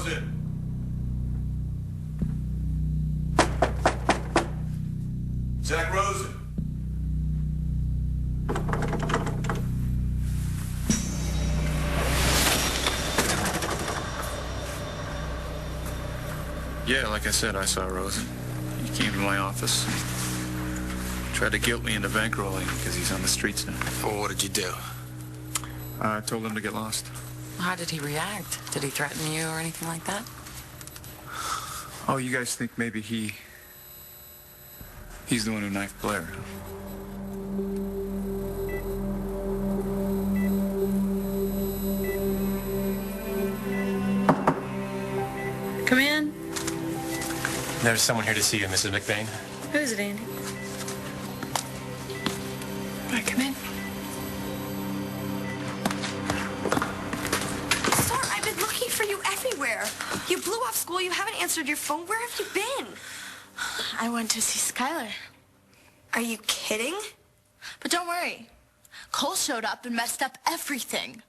Rosen. Zach Rosen. Yeah, like I said, I saw Rosen. He came to my office. Tried to guilt me into bankrolling because he's on the streets now. Well, what did you do? I told him to get lost. How did he react? Did he threaten you or anything like that? Oh, you guys think maybe he's the one who knifed Blair? Come in. There's someone here to see you, Mrs. McBain. Who is it, Andy? All right, come in. Sir, I've been looking for you everywhere. You blew off school. You haven't answered your phone. Where have you been? I went to see Skylar. Are you kidding? But don't worry. Cole showed up and messed up everything.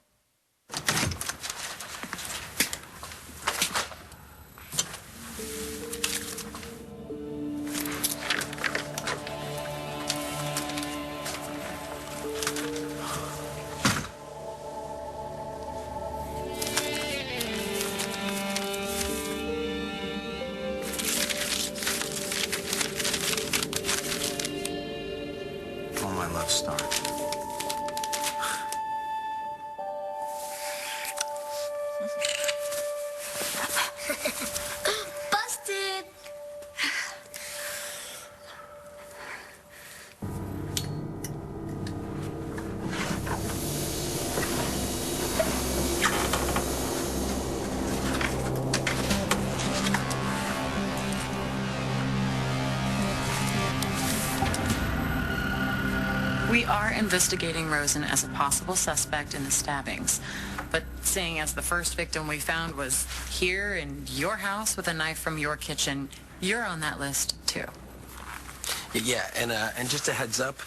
Oh, my love star. Busted. We are investigating Rosen as a possible suspect in the stabbings. But seeing as the first victim we found was here in your house with a knife from your kitchen, you're on that list too. Yeah, and just a heads up,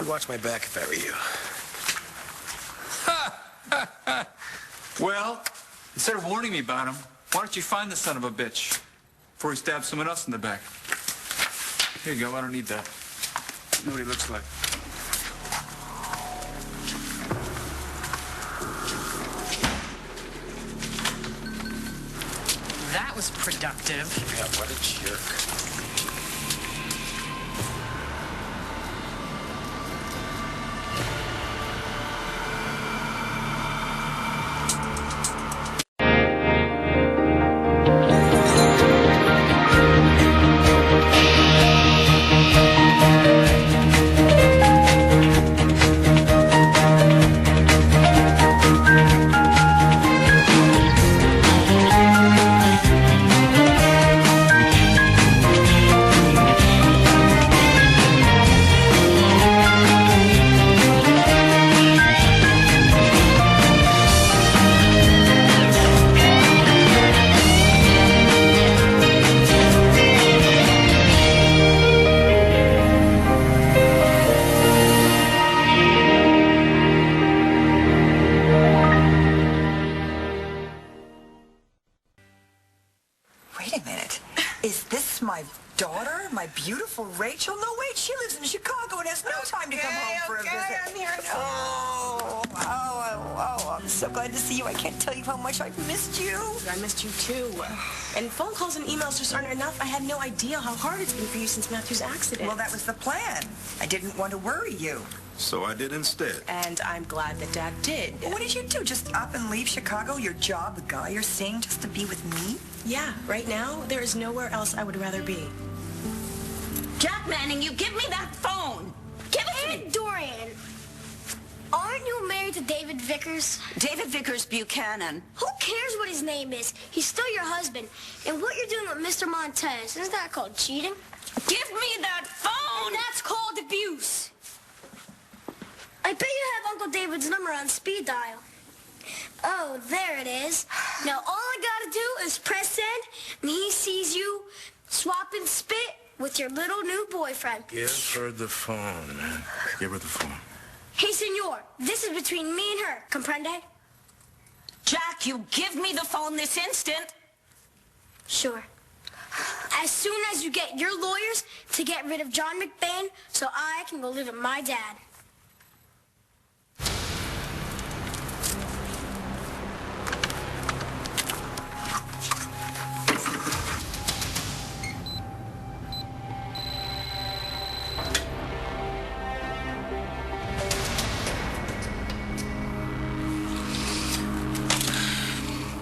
watch my back if I were you. Well, instead of warning me about him, why don't you find the son of a bitch before he stabs someone else in the back? Here you go. I don't need that. You know what he looks like. That was productive. Yeah, what a jerk. Wait a minute. Is this my daughter, my beautiful Rachel? No, wait, she lives in Chicago and has no time to come home for a visit. I'm here now. I'm so glad to see you. I can't tell you how much I've missed you. I missed you too. And phone calls and emails just aren't enough. I had no idea how hard it's been for you since Matthew's accident. Well, that was the plan. I didn't want to worry you. So I did instead. And I'm glad that Dad did. What did you do? Just up and leave Chicago, your job, the guy you're seeing, just to be with me? Yeah, right now, there is nowhere else I would rather be. Jack Manning, you give me that phone. Give it to me. Hey, Dorian. Aren't you married to David Vickers? David Vickers Buchanan. Who cares what his name is? He's still your husband. And what you're doing with Mr. Montez, isn't that called cheating? Give me that phone. And that's called abuse. I bet you have Uncle David's number on speed dial. Oh, there it is. Now all I gotta do is press send, and he sees you swapping spit with your little new boyfriend. Give her the phone, man. Give her the phone. Hey, senor, this is between me and her, comprende? Jack, you give me the phone this instant. Sure. As soon as you get your lawyers to get rid of John McBain so I can go live with my dad.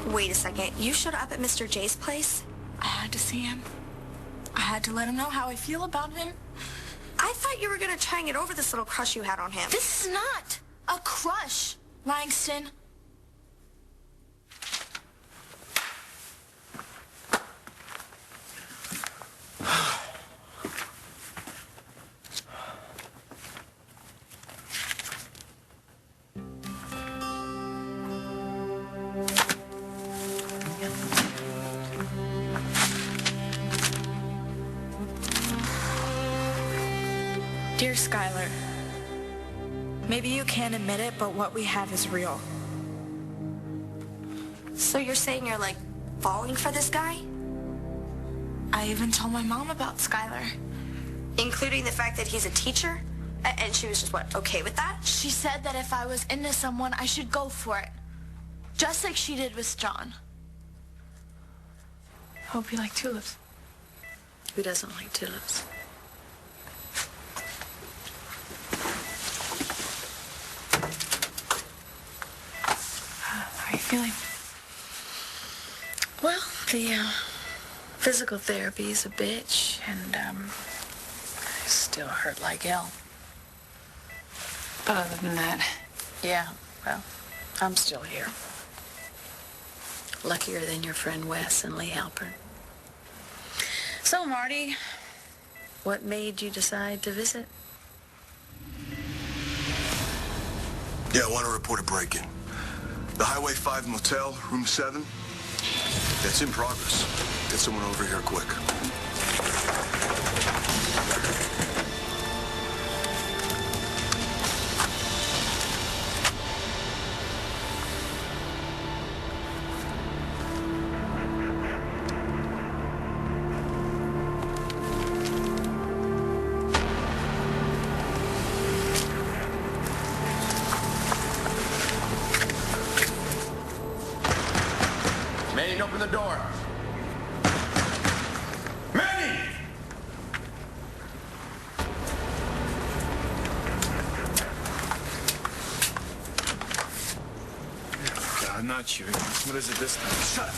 Wait a second. You showed up at Mr. J's place? I had to see him. I had to let him know how I feel about him. I thought you were going to try and get over this little crush you had on him. This is not a crush, Langston. Dear Skylar, maybe you can't admit it, but what we have is real. So you're saying you're, like, falling for this guy? I even told my mom about Skylar. Including the fact that he's a teacher? And she was just, what, okay with that? She said that if I was into someone, I should go for it. Just like she did with John. Hope you like tulips. Who doesn't like tulips? How are you feeling? Well, the physical therapy is a bitch, and I still hurt like hell. But other than that, yeah, well, I'm still here. Luckier than your friend Wes and Lee Halpern. So, Marty, what made you decide to visit? Yeah, I want to report a break-in. The Highway 5 Motel, room 7. It's in progress. Get someone over here quick. Manning, open the door. Manny! God, not you. What is it this time? Shut up.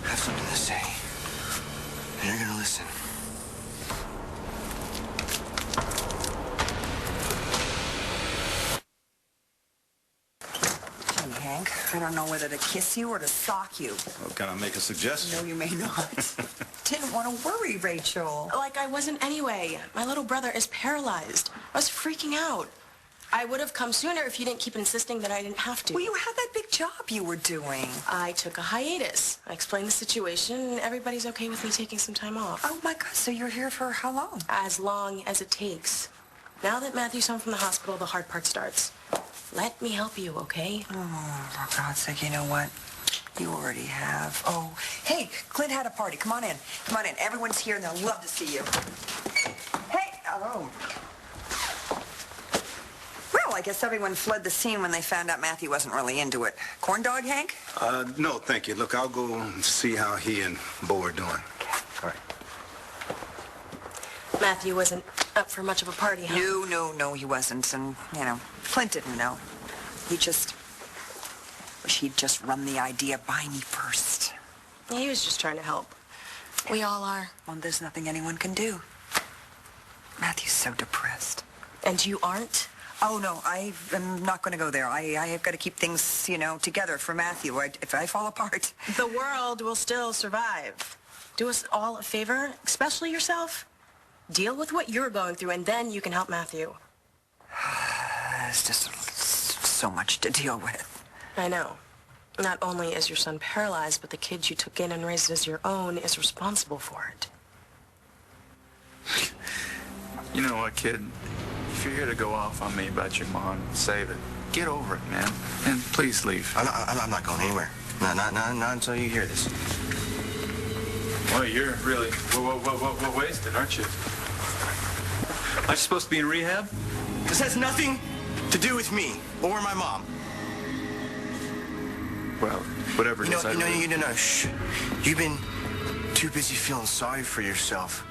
I have something to say. And you're gonna listen. Gee, Hank, I don't know whether to kiss you or to sock you. Well, can I make a suggestion? No, you may not. Didn't want to worry, Rachel. Like I wasn't anyway. My little brother is paralyzed. I was freaking out. I would have come sooner if you didn't keep insisting that I didn't have to. Well, you had that big job you were doing. I took a hiatus. I explained the situation, and everybody's okay with me taking some time off. Oh, my God, so you're here for how long? As long as it takes. Now that Matthew's home from the hospital, the hard part starts. Let me help you, okay? Oh, for God's sake, you know what? You already have. Oh, hey, Clint had a party. Come on in. Come on in. Everyone's here, and they'll love to see you. Hey, hello. Well, I guess everyone fled the scene when they found out Matthew wasn't really into it. Corn dog, Hank? No, thank you. Look, I'll go and see how he and Bo are doing. All right. Matthew wasn't up for much of a party, huh? No, he wasn't. And, you know, Clint didn't know. He just wish he'd just run the idea by me first. He was just trying to help. We all are. Well, there's nothing anyone can do. Matthew's so depressed. And you aren't? Oh, no, I am not going to go there. I have got to keep things, you know, together for Matthew. If I fall apart... The world will still survive. Do us all a favor, especially yourself. Deal with what you're going through, and then you can help Matthew. There's just so much to deal with. I know. Not only is your son paralyzed, but the kid you took in and raised as your own is responsible for it. You know what, kid? If you're here to go off on me about your mom, save it. Get over it, man. And please leave. I'm not going anywhere. Not until you hear this. Well, you're really wasted, aren't you? Aren't you supposed to be in rehab? This has nothing to do with me or my mom. Well, whatever it is. Shh. You've been too busy feeling sorry for yourself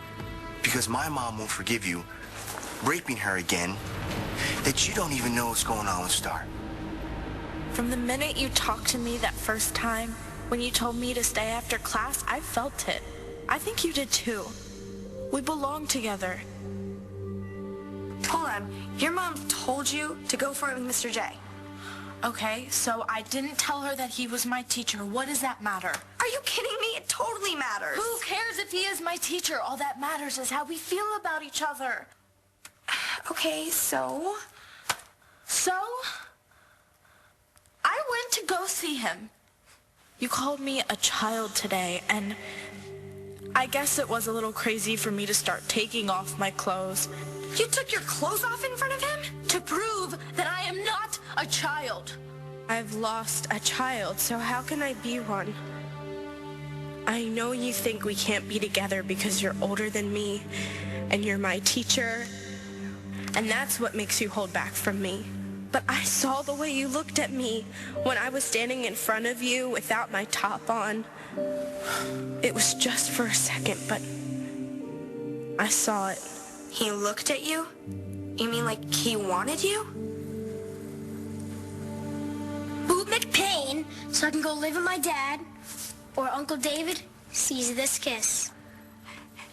because my mom won't forgive you raping her again that you don't even know what's going on with Star. From the minute you talked to me that first time, when you told me to stay after class, I felt it. I think you did too. We belong together. Hold on. Your mom told you to go for it with Mr. J. Okay, so I didn't tell her that he was my teacher. What does that matter? Are you kidding me? It totally matters. Who cares if he is my teacher? All that matters is how we feel about each other. Okay, so? So? I went to go see him. You called me a child today, and I guess it was a little crazy for me to start taking off my clothes. You took your clothes off in front of him? To prove that I am not a child. I've lost a child, so how can I be one? I know you think we can't be together because you're older than me, and you're my teacher, and that's what makes you hold back from me. But I saw the way you looked at me when I was standing in front of you without my top on. It was just for a second, but I saw it. He looked at you? You mean like he wanted you? Boot McPain, so I can go live with my dad, or Uncle David sees this kiss.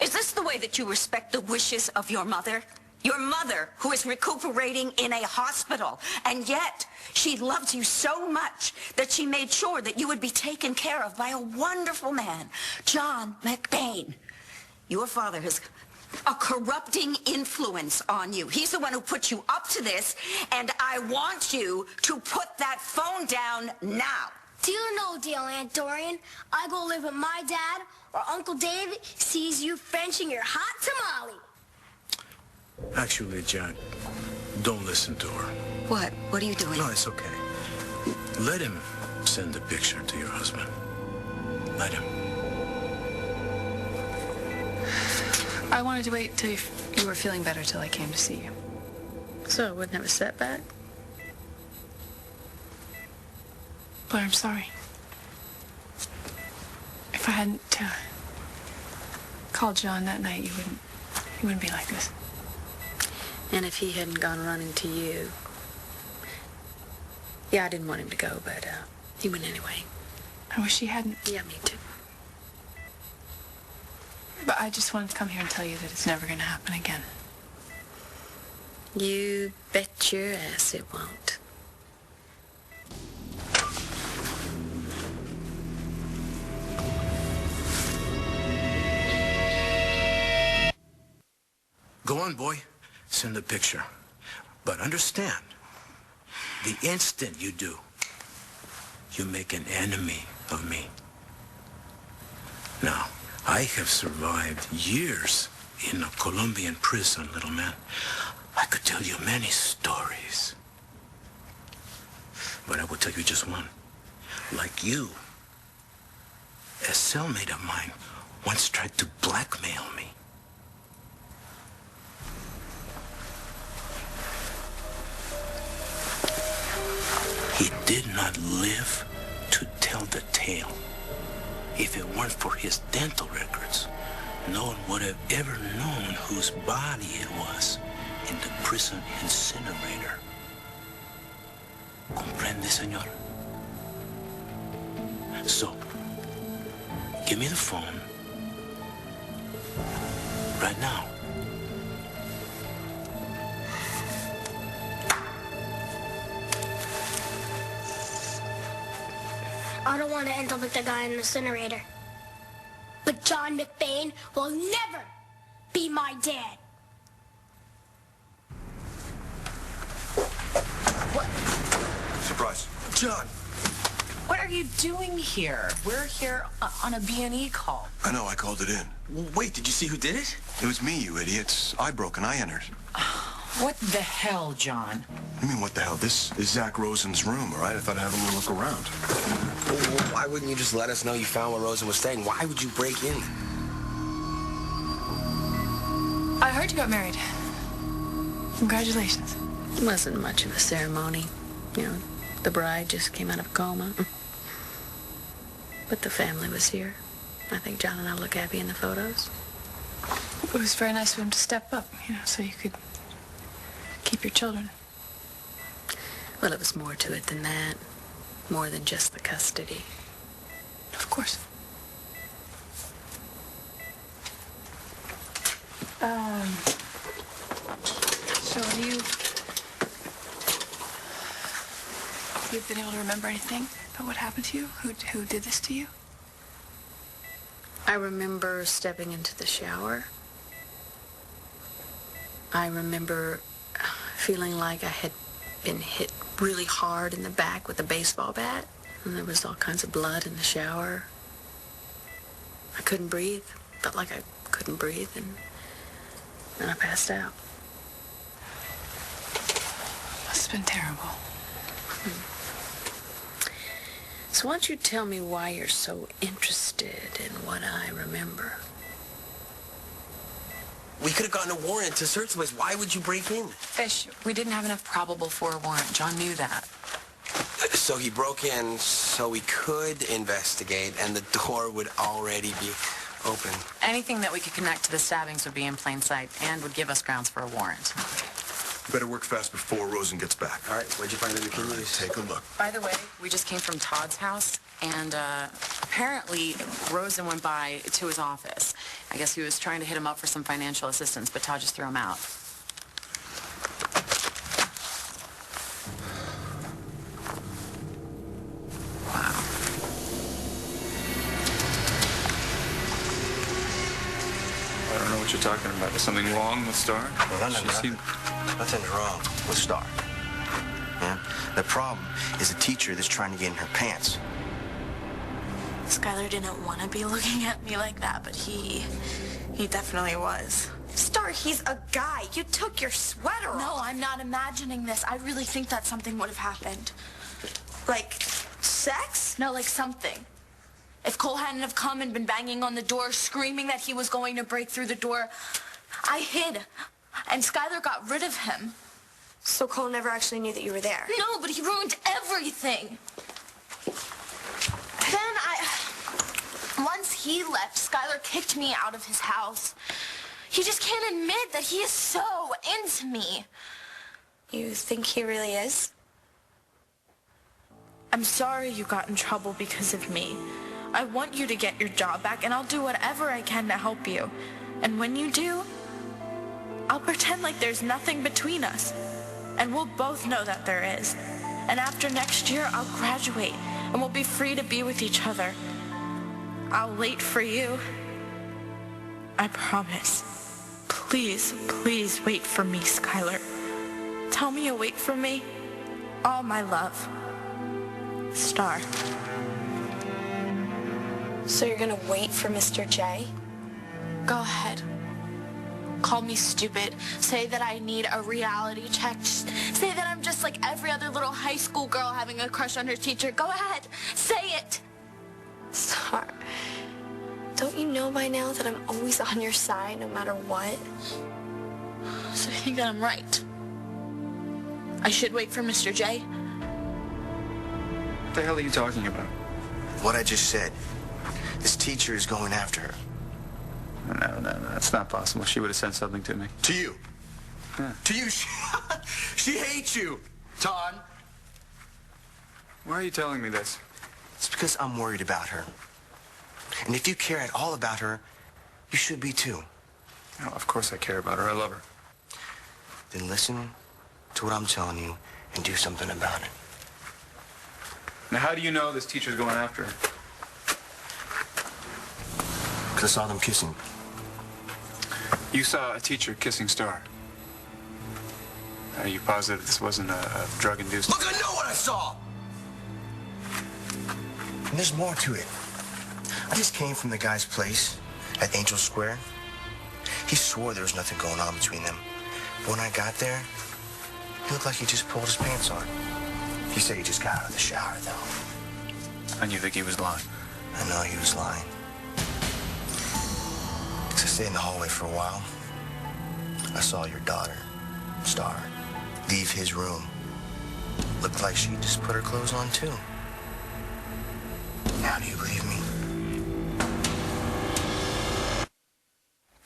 Is this the way that you respect the wishes of your mother? Your mother, who is recuperating in a hospital, and yet she loved you so much that she made sure that you would be taken care of by a wonderful man, John McBain. Your father has a corrupting influence on you. He's the one who put you up to this, and I want you to put that phone down now. Deal or no deal, Aunt Dorian, I go live with my dad, or Uncle David sees you Frenching your hot tamale. Actually, Jack, don't listen to her. What? What are you doing? No, it's okay. Let him send the picture to your husband. Let him. I wanted to wait till you were feeling better till I came to see you. So I wouldn't have a setback. Blair, I'm sorry. If I hadn't called John that night, you wouldn't be like this. And if he hadn't gone running to you. Yeah, I didn't want him to go, but he went anyway. I wish he hadn't. Yeah, me too. But I just wanted to come here and tell you that it's never going to happen again. You bet your ass it won't. Go on, boy. Send the picture. But understand, the instant you do, you make an enemy of me. Now, I have survived years in a Colombian prison, little man. I could tell you many stories. But I will tell you just one. Like you, a cellmate of mine once tried to blackmail me. He did not live to tell the tale. If it weren't for his dental records, no one would have ever known whose body it was in the prison incinerator. ¿Comprende, señor? So, give me the phone right now. I don't want to end up like the guy in the incinerator. But John McBain will never be my dad. What? Surprise. John. What are you doing here? We're here on a B&E call. I know, I called it in. Wait, did you see who did it? It was me, you idiots. I broke and I entered. What the hell, John? You mean what the hell? This is Zach Rosen's room, all right? I thought I'd have a little look around. Well, why wouldn't you just let us know you found where Rosen was staying? Why would you break in? I heard you got married. Congratulations. It wasn't much of a ceremony. You know, the bride just came out of a coma. But the family was here. I think John and I look happy in the photos. It was very nice of him to step up, you know, so you could keep your children. Well, it was more to it than that. More than just the custody. Of course. So have you've been able to remember anything about what happened to you? Who did this to you? I remember stepping into the shower. I remember feeling like I had been hit really hard in the back with a baseball bat. And there was all kinds of blood in the shower. I couldn't breathe. Felt like I couldn't breathe, and then I passed out. Must have been terrible. So why don't you tell me why you're so interested in what I remember? We could have gotten a warrant to search the place. Why would you break in? Fish, we didn't have enough probable for a warrant. John knew that. So he broke in so we could investigate, and the door would already be open. Anything that we could connect to the stabbings would be in plain sight and would give us grounds for a warrant. Better work fast before Rosen gets back. All right, what'd you find that we can use? Take a look. By the way, we just came from Todd's house, and apparently Rosen went by to his office. I guess he was trying to hit him up for some financial assistance, but Todd just threw him out. I don't know what you're talking about. Is something wrong with Star? Well, nothing's wrong with Star. Yeah? The problem is a teacher that's trying to get in her pants. Skylar didn't want to be looking at me like that, but he definitely was. Star, he's a guy. You took your sweater off. No, I'm not imagining this. I really think that something would have happened. Like, sex? No, like something. If Cole hadn't have come and been banging on the door, screaming that he was going to break through the door, I hid. And Skylar got rid of him. So Cole never actually knew that you were there? No, but he ruined everything. Then once he left, Skylar kicked me out of his house. He just can't admit that he is so into me. You think he really is? I'm sorry you got in trouble because of me. I want you to get your job back, and I'll do whatever I can to help you. And when you do, I'll pretend like there's nothing between us. And we'll both know that there is. And after next year, I'll graduate, and we'll be free to be with each other. I'll wait for you. I promise. Please, please wait for me, Skylar. Tell me you'll wait for me. All my love. Star. So you're gonna wait for Mr. J? Go ahead. Call me stupid. Say that I need a reality check. Say that I'm just like every other little high school girl having a crush on her teacher. Go ahead. Say it. Star, don't you know by now that I'm always on your side no matter what? So you think that I'm right? I should wait for Mr. J? What the hell are you talking about? What I just said. This teacher is going after her. No, that's not possible. She would have sent something to me. To you. Yeah. To you. She hates you, Todd. Why are you telling me this? It's because I'm worried about her. And if you care at all about her, you should be too. Oh, of course I care about her. I love her. Then listen to what I'm telling you and do something about it. Now, how do you know this teacher's going after her? Because I saw them kissing. You saw a teacher kissing Star. Are you positive this wasn't a drug-induced... Look, I know what I saw! And there's more to it. I just came from the guy's place at Angel Square. He swore there was nothing going on between them. But when I got there, he looked like he just pulled his pants on. He said he just got out of the shower, though. And you think he was lying? I know he was lying. So I stayed in the hallway for a while. I saw your daughter, Star, leave his room. Looked like she just put her clothes on, too. Now do you believe me?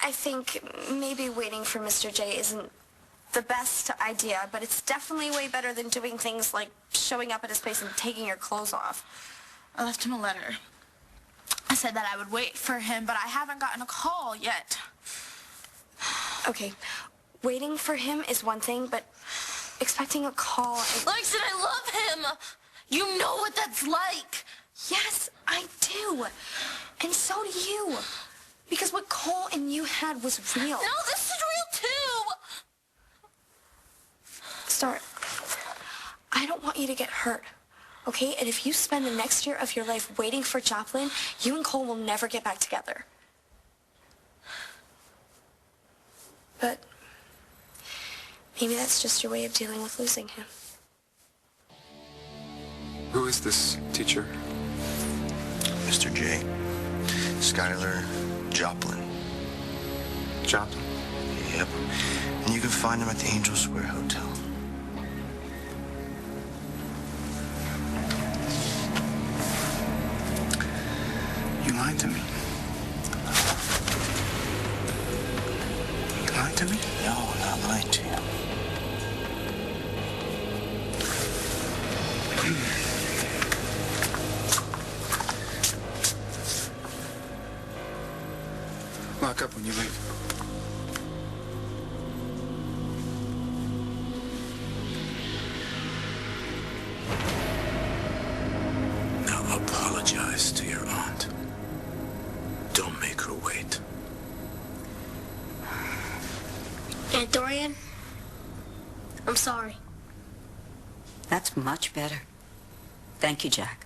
I think maybe waiting for Mr. J isn't the best idea, but it's definitely way better than doing things like showing up at his place and taking your clothes off. I left him a letter. I said that I would wait for him, but I haven't gotten a call yet. Okay, waiting for him is one thing, but expecting a call is... Langston, I love him! You know what that's like! Yes, I do. And so do you. Because what Cole and you had was real. No, this is real too! Star, I don't want you to get hurt, okay? And if you spend the next year of your life waiting for Joplin, you and Cole will never get back together. But maybe that's just your way of dealing with losing him. Who is this teacher? Mr. J. Skylar Joplin. Joplin? Yep. And you can find him at the Angel Square Hotel. You lied to me. You lied to me? No, I'm not lying to you. Lock up when you leave. Now apologize to your aunt. Don't make her wait. Aunt Dorian, I'm sorry. That's much better. Thank you, Jack.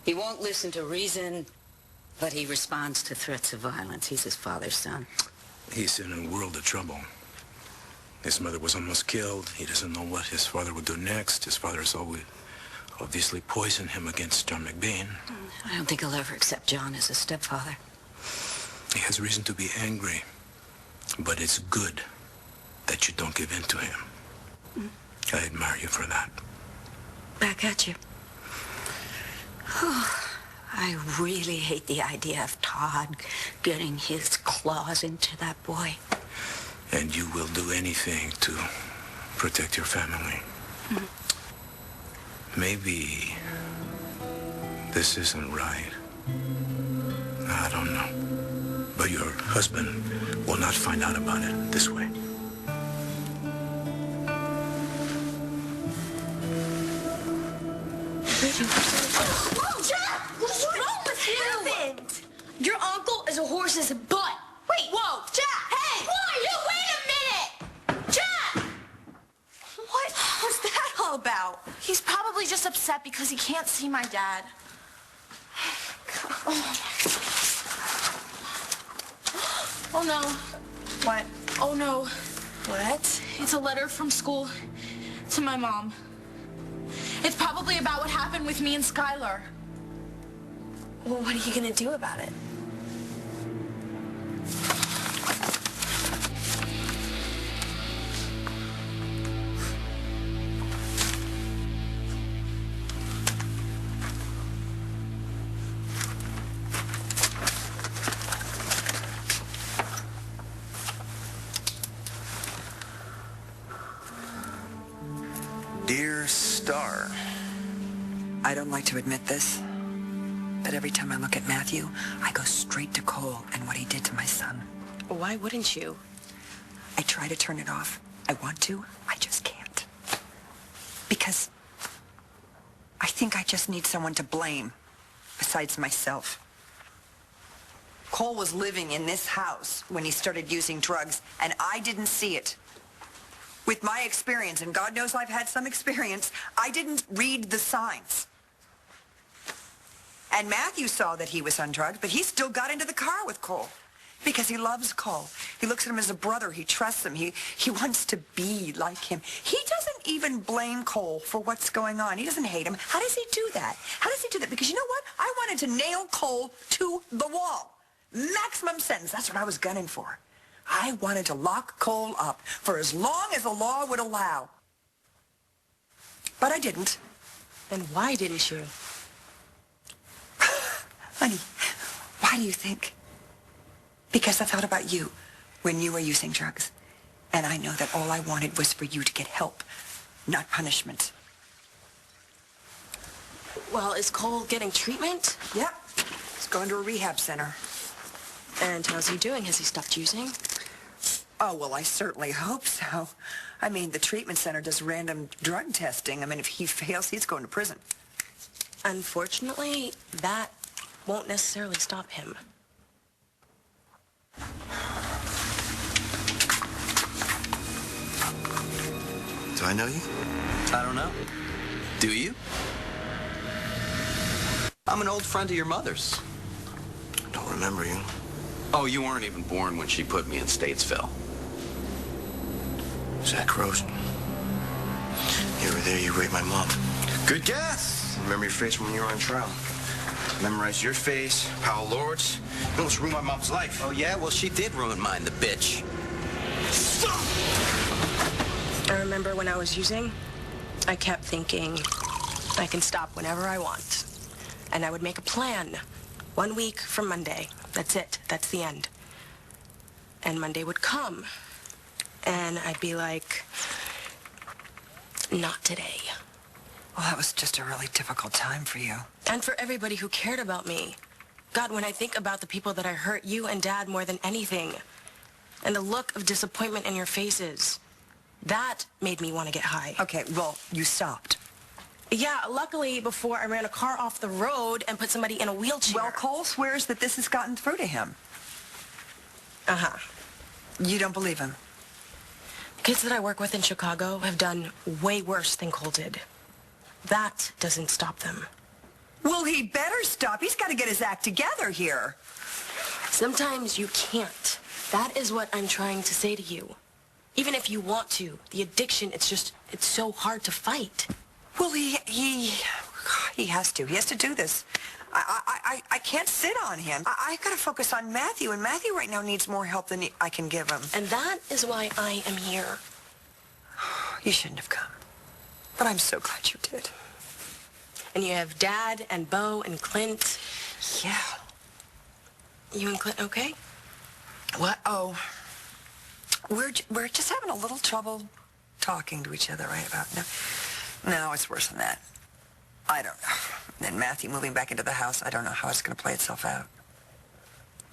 He won't listen to reason, but he responds to threats of violence. He's his father's son. He's in a world of trouble. His mother was almost killed. He doesn't know what his father would do next. His father has always obviously poisoned him against John McBean. I don't think he'll ever accept John as a stepfather. He has reason to be angry, but it's good that you don't give in to him. I admire you for that. Back at you. Oh, I really hate the idea of Todd getting his claws into that boy. And you will do anything to protect your family. Maybe this isn't right. I don't know. But your husband will not find out about it this way. Oh, Jack! What's wrong with you? Your uncle is a horse's butt. Wait! Whoa! Jack! Hey! Why? You wait a minute! Jack! What was that all about? He's probably just upset because he can't see my dad. Oh no. What? Oh no. What? It's a letter from school to my mom. It's probably about what happened with me and Skylar. Well, what are you gonna do about it? Dear Star. I don't like to admit this, but every time I look at Matthew, I go straight to Cole and what he did to my son. Why wouldn't you? I try to turn it off. I want to, I just can't. Because I think I just need someone to blame besides myself. Cole was living in this house when he started using drugs, and I didn't see it. With my experience, and God knows I've had some experience, I didn't read the signs. And Matthew saw that he was on drugs, but he still got into the car with Cole because he loves Cole. He looks at him as a brother. He trusts him. He wants to be like him. He doesn't even blame Cole for what's going on. He doesn't hate him. How does he do that? How does he do that? Because you know what? I wanted to nail Cole to the wall. Maximum sentence. That's what I was gunning for. I wanted to lock Cole up for as long as the law would allow. But I didn't. And why didn't you? Honey, why do you think? Because I thought about you when you were using drugs. And I know that all I wanted was for you to get help, not punishment. Well, is Cole getting treatment? Yep. He's going to a rehab center. And how's he doing? Has he stopped using? Oh, well, I certainly hope so. I mean, the treatment center does random drug testing. I mean, if he fails, he's going to prison. Unfortunately, that won't necessarily stop him. Do I know you? I don't know. Do you? I'm an old friend of your mother's. I don't remember you. Oh, you weren't even born when she put me in Statesville. Zach Rosen. You were there, you raped my mom. Good guess. Remember your face when you were on trial. Memorize your face, Powell Lord's. You almost ruined my mom's life. Oh, yeah? Well, she did ruin mine, the bitch. I remember when I was using, I kept thinking, I can stop whenever I want. And I would make a plan. 1 week from Monday. That's it. That's the end. And Monday would come. And I'd be like, not today. Well, that was just a really difficult time for you. And for everybody who cared about me. God, when I think about the people that I hurt, you and Dad more than anything, and the look of disappointment in your faces, that made me want to get high. Okay, well, you stopped. Yeah, luckily before I ran a car off the road and put somebody in a wheelchair. Well, Cole swears that this has gotten through to him. Uh-huh. You don't believe him? Kids that I work with in Chicago have done way worse than Cole did. That doesn't stop them. Well, he better stop. He's got to get his act together here. Sometimes you can't. That is what I'm trying to say to you. Even if you want to, the addiction, it's so hard to fight. Well, he has to. He has to do this. I can't sit on him. I got to focus on Matthew, and Matthew right now needs more help than I can give him. And that is why I am here. You shouldn't have come. But I'm so glad you did. And you have Dad and Bo and Clint. Yeah. You and Clint okay? What? Oh. We're just having a little trouble talking to each other right about now. No, it's worse than that. I don't know. Then Matthew moving back into the house, I don't know how it's going to play itself out.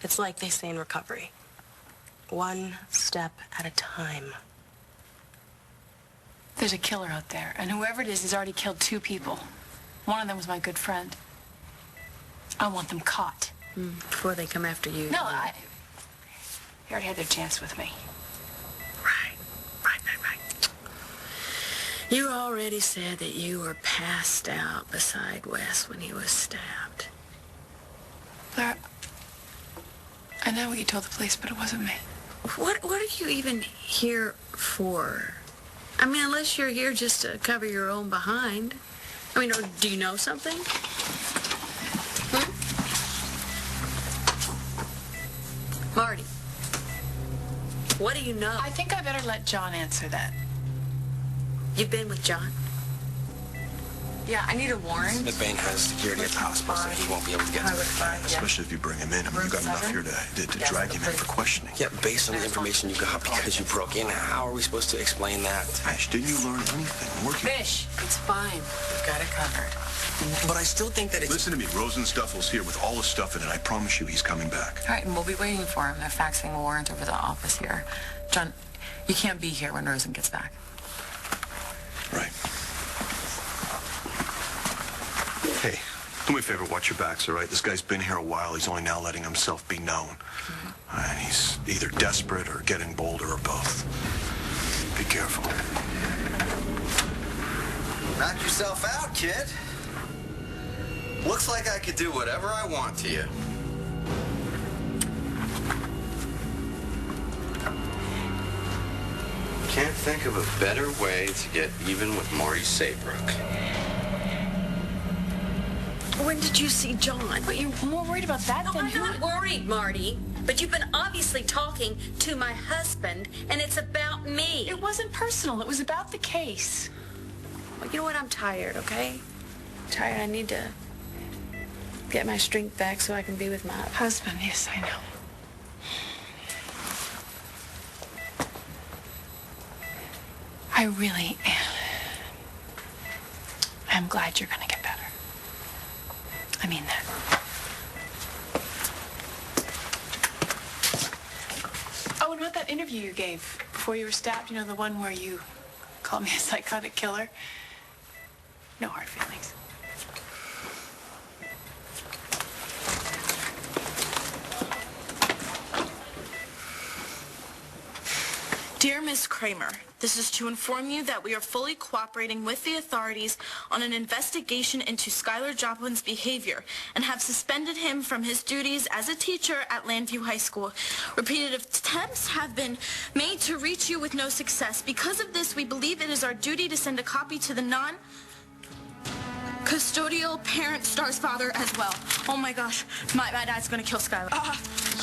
It's like they say in recovery. 1 step at a time. There's a killer out there, and whoever it is has already killed 2 people. One of them was my good friend. I want them caught. Before they come after you. No, they already had their chance with me. Right. You already said that you were passed out beside Wes when he was stabbed. Claire, I know what you told the police, but it wasn't me. What are you even here for? I mean, unless you're here just to cover your own behind. I mean, or do you know something? Marty, what do you know? I think I better let John answer that. You've been with John? Yeah, I need a warrant. McBain has security at the hospital, so he won't be able to get to it. Especially if you bring him in. I mean, you got enough here to drag him in for questioning. Yeah, based on the information you got because you broke in, how are we supposed to explain that? Ash, didn't you learn anything? Working. Fish, it's fine. We've got it covered. But I still think that it's... Listen to me. Rosen's duffel's here with all the stuff in it. I promise you he's coming back. All right, and we'll be waiting for him. They're faxing a warrant over the office here. John, you can't be here when Rosen gets back. Right. Hey, do me a favor, watch your backs, all right? This guy's been here a while. He's only now letting himself be known. And he's either desperate or getting bolder or both. Be careful. Knock yourself out, kid. Looks like I could do whatever I want to you. Can't think of a better way to get even with Marty Saybrook. When did you see John? But you're more worried about that than I'm not worried, Marty. But you've been obviously talking to my husband, and it's about me. It wasn't personal. It was about the case. Well, you know what? I'm tired, okay? Tired. I need to get my strength back so I can be with my Husband, yes, I know. I really am glad you're gonna get better. I mean that. Oh, and about that interview you gave before you were stabbed, you know, the one where you called me a psychotic killer? No hard feelings. Dear Ms. Kramer, this is to inform you that we are fully cooperating with the authorities on an investigation into Skylar Joplin's behavior and have suspended him from his duties as a teacher at Landview High School. Repeated attempts have been made to reach you with no success. Because of this, we believe it is our duty to send a copy to the non-custodial parent Star's father as well. Oh my gosh, my dad's gonna kill Skylar.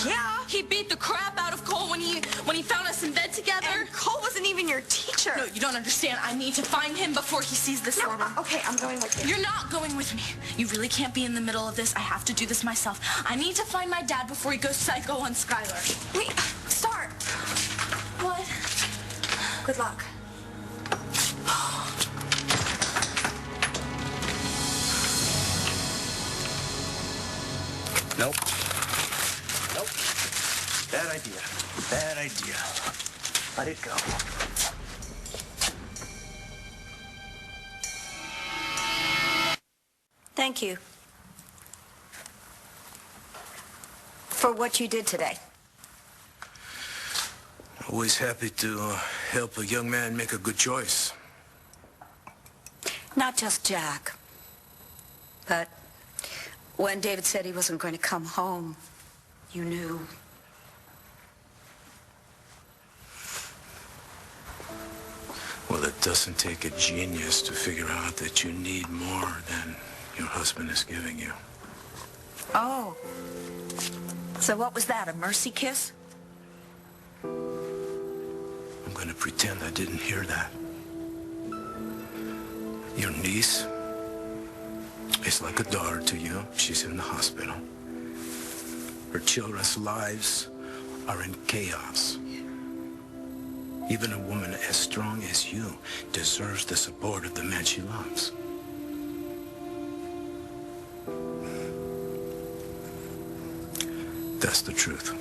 Yeah, he beat the crap out of Cole when he found us in bed together. And Cole wasn't even your teacher. No, you don't understand. I need to find him before he sees this order. Okay, I'm going with you. You're not going with me. You really can't be in the middle of this. I have to do this myself. I need to find my dad before he goes psycho on Skylar. Wait, Star. What? Good luck. Nope. Nope. Bad idea. Bad idea. Let it go. Thank you for what you did today. Always happy to help a young man make a good choice. Not just Jack, but when David said he wasn't going to come home, you knew. Well, it doesn't take a genius to figure out that you need more than your husband is giving you. Oh. So what was that, a mercy kiss? I'm gonna pretend I didn't hear that. Your niece is like a daughter to you. She's in the hospital. Her children's lives are in chaos. Even a woman as strong as you deserves the support of the man she loves. That's the truth.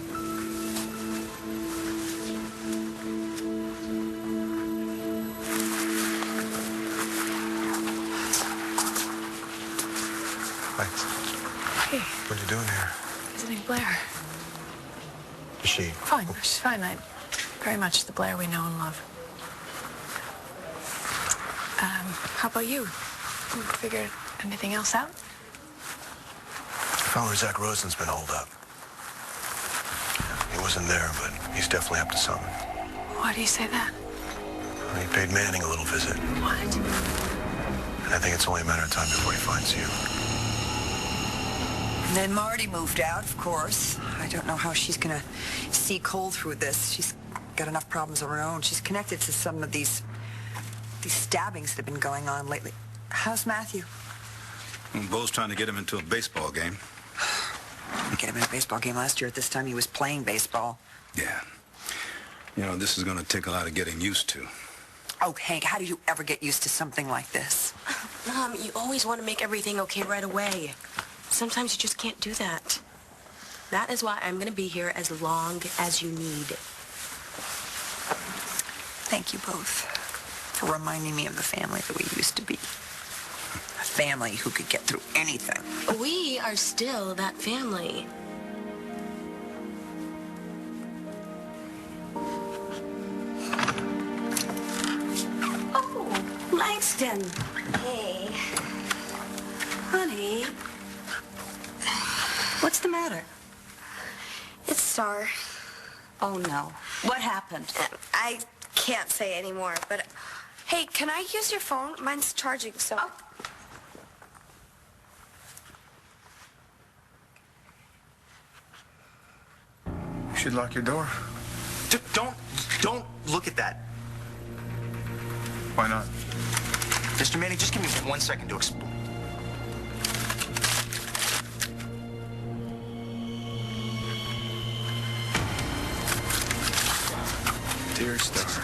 Thanks. Hey, What are you doing here? visiting Blair. Is she? Fine, she's fine. Very much the Blair we know and love. How about you? You figured anything else out? I found where Zach Rosen's been holed up. He wasn't there, but he's definitely up to something. Why do you say that? He paid Manning a little visit. What? And I think it's only a matter of time before he finds you. And then Marty moved out, of course. I don't know how she's gonna see Cole through this. She's got enough problems of her own. She's connected to some of these stabbings that have been going on lately. How's Matthew? Well, Bo's trying to get him into a baseball game. Get him in a baseball game last year. At this time, he was playing baseball. Yeah. You know, this is going to take a lot of getting used to. Oh, Hank, how do you ever get used to something like this? Mom, you always want to make everything okay right away. Sometimes you just can't do that. That is why I'm going to be here as long as you need. Thank you both for reminding me of the family that we used to be. A family who could get through anything. We are still that family. Oh, Langston. Hey. Honey. What's the matter? It's Star. Oh, no. What happened? I can't say anymore, but... Hey, can I use your phone? Mine's charging, so... Oh. You should lock your door. Don't look at that. Why not? Mr. Manning, just give me 1 second to explain. Dear Star.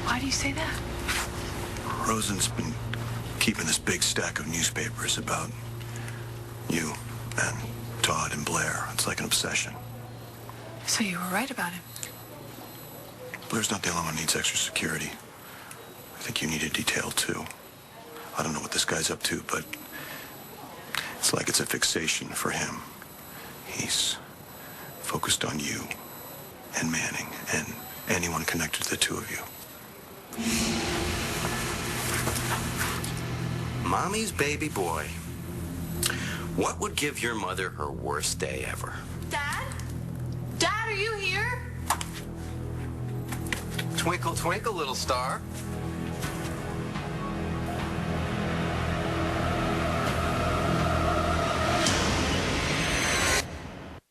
Why do you say that? Rosen's been keeping this big stack of newspapers about you and Todd and Blair. It's like an obsession. So you were right about him. Blair's not the only one who needs extra security. I think you need a detail, too. I don't know what this guy's up to, but it's like it's a fixation for him. He's focused on you and Manning and anyone connected to the two of you. Mommy's baby boy. What would give your mother her worst day ever? Dad? Dad, are you here? Twinkle, twinkle, little star.